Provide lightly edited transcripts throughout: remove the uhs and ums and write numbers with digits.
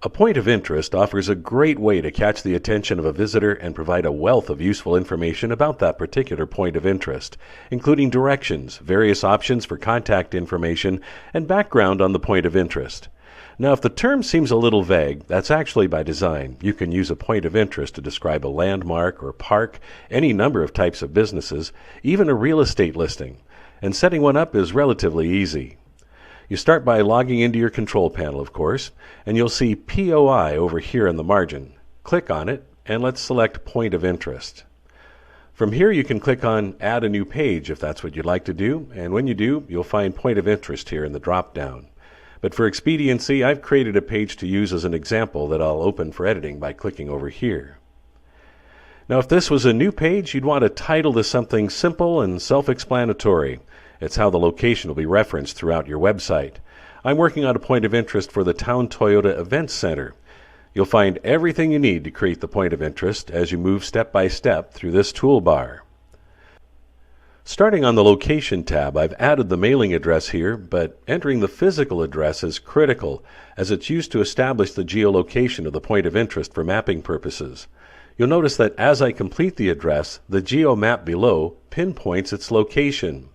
A point of interest offers a great way to catch the attention of a visitor and provide a wealth of useful information about that particular point of interest, including directions, various options for contact information, and background on the point of interest. Now, if the term seems a little vague, that's actually by design. You can use a point of interest to describe a landmark or park, any number of types of businesses, even a real estate listing. And setting one up is relatively easy. You start by logging into your control panel, of course, and you'll see POI over here in the margin. Click on it, and let's select Point of Interest. From here, you can click on Add a New Page if that's what you'd like to do, and when you do, you'll find Point of Interest here in the drop-down. But for expediency, I've created a page to use as an example that I'll open for editing by clicking over here. Now, if this was a new page, you'd want to title this something simple and self-explanatory. It's how the location will be referenced throughout your website. I'm working on a point of interest for the Town Toyota Events Center. You'll find everything you need to create the point of interest as you move step by step through this toolbar. Starting on the Location tab, I've added the mailing address here, but entering the physical address is critical as it's used to establish the geolocation of the point of interest for mapping purposes. You'll notice that as I complete the address, the geomap below pinpoints its location.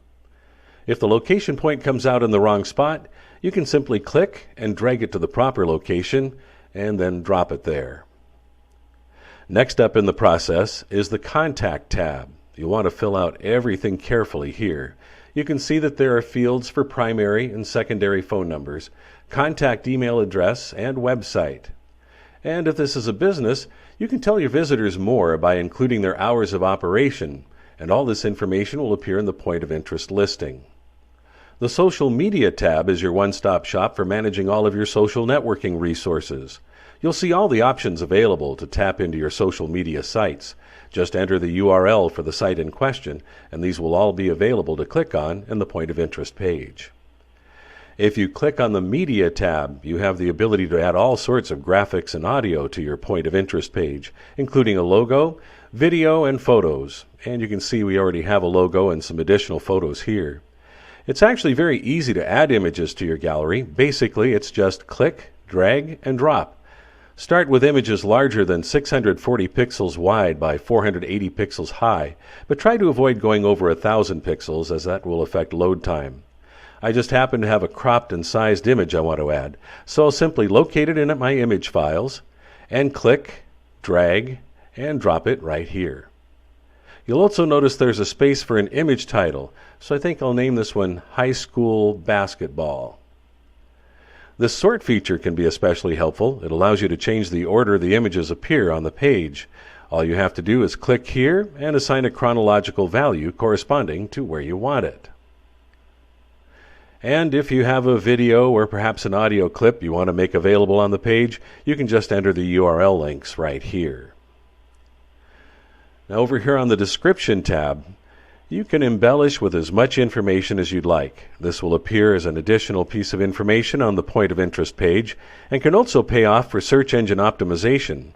If the location point comes out in the wrong spot, you can simply click and drag it to the proper location and then drop it there. Next up in the process is the Contact tab. You'll want to fill out everything carefully here. You can see that there are fields for primary and secondary phone numbers, contact email address, and website. And if this is a business, you can tell your visitors more by including their hours of operation, and all this information will appear in the point of interest listing. The Social Media tab is your one-stop shop for managing all of your social networking resources. You'll see all the options available to tap into your social media sites. Just enter the URL for the site in question, and these will all be available to click on in the point of interest page. If you click on the Media tab, you have the ability to add all sorts of graphics and audio to your point of interest page, including a logo, video, and photos. And you can see we already have a logo and some additional photos here. It's actually very easy to add images to your gallery. Basically, it's just click, drag, and drop. Start with images larger than 640 pixels wide by 480 pixels high, but try to avoid going over 1,000 pixels as that will affect load time. I just happen to have a cropped and sized image I want to add, so I'll simply locate it in my image files and click, drag, and drop it right here. You'll also notice there's a space for an image title, so I think I'll name this one High School Basketball. This sort feature can be especially helpful. It allows you to change the order the images appear on the page. All you have to do is click here and assign a chronological value corresponding to where you want it. And if you have a video or perhaps an audio clip you want to make available on the page, you can just enter the URL links right here. Now over here on the Description tab, you can embellish with as much information as you'd like. This will appear as an additional piece of information on the point of interest page and can also pay off for search engine optimization.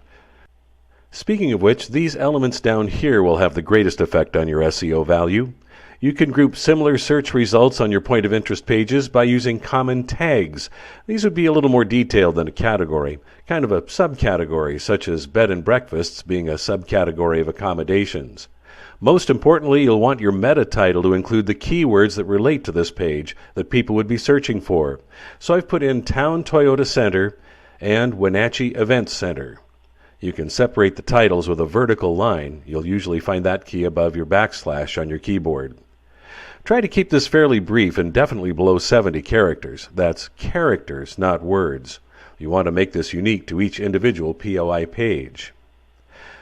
Speaking of which, these elements down here will have the greatest effect on your SEO value. You can group similar search results on your point of interest pages by using common tags. These would be a little more detailed than a category, kind of a subcategory, such as bed and breakfasts being a subcategory of accommodations. Most importantly, you'll want your meta title to include the keywords that relate to this page that people would be searching for. So I've put in Town Toyota Center and Wenatchee Events Center. You can separate the titles with a vertical line. You'll usually find that key above your backslash on your keyboard. Try to keep this fairly brief and definitely below 70 characters. That's characters, not words. You want to make this unique to each individual POI page.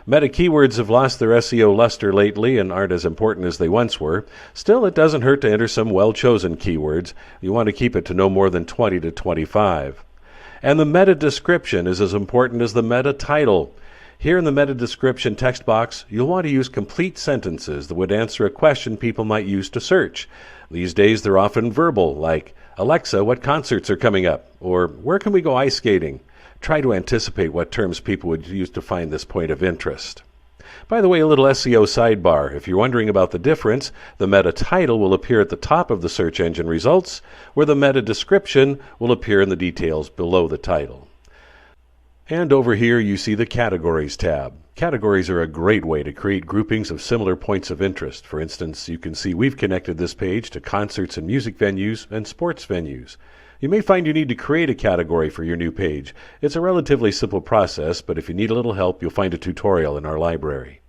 Meta keywords have lost their SEO luster lately and aren't as important as they once were. Still, it doesn't hurt to enter some well-chosen keywords. You want to keep it to no more than 20 to 25. And the meta description is as important as the meta title. Here in the meta description text box, you'll want to use complete sentences that would answer a question people might use to search. These days they're often verbal, like, Alexa, what concerts are coming up? Or, where can we go ice skating? Try to anticipate what terms people would use to find this point of interest. By the way, a little SEO sidebar. If you're wondering about the difference, the meta title will appear at the top of the search engine results, where the meta description will appear in the details below the title. And over here you see the Categories tab. Categories are a great way to create groupings of similar points of interest. For instance, you can see we've connected this page to concerts and music venues and sports venues. You may find you need to create a category for your new page. It's a relatively simple process, but if you need a little help, you'll find a tutorial in our library.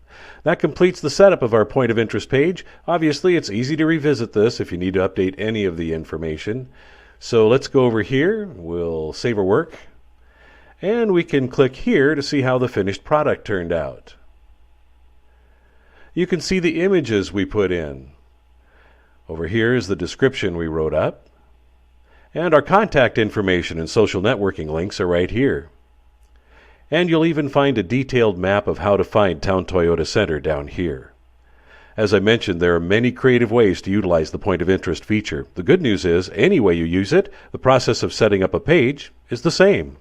That completes the setup of our point of interest page. Obviously, it's easy to revisit this if you need to update any of the information. So let's go over here. We'll save our work. And we can click here to see how the finished product turned out. You can see the images we put in. Over here is the description we wrote up. And our contact information and social networking links are right here. And you'll even find a detailed map of how to find Town Toyota Center down here. As I mentioned, there are many creative ways to utilize the point of interest feature. The good news is, any way you use it, the process of setting up a page is the same.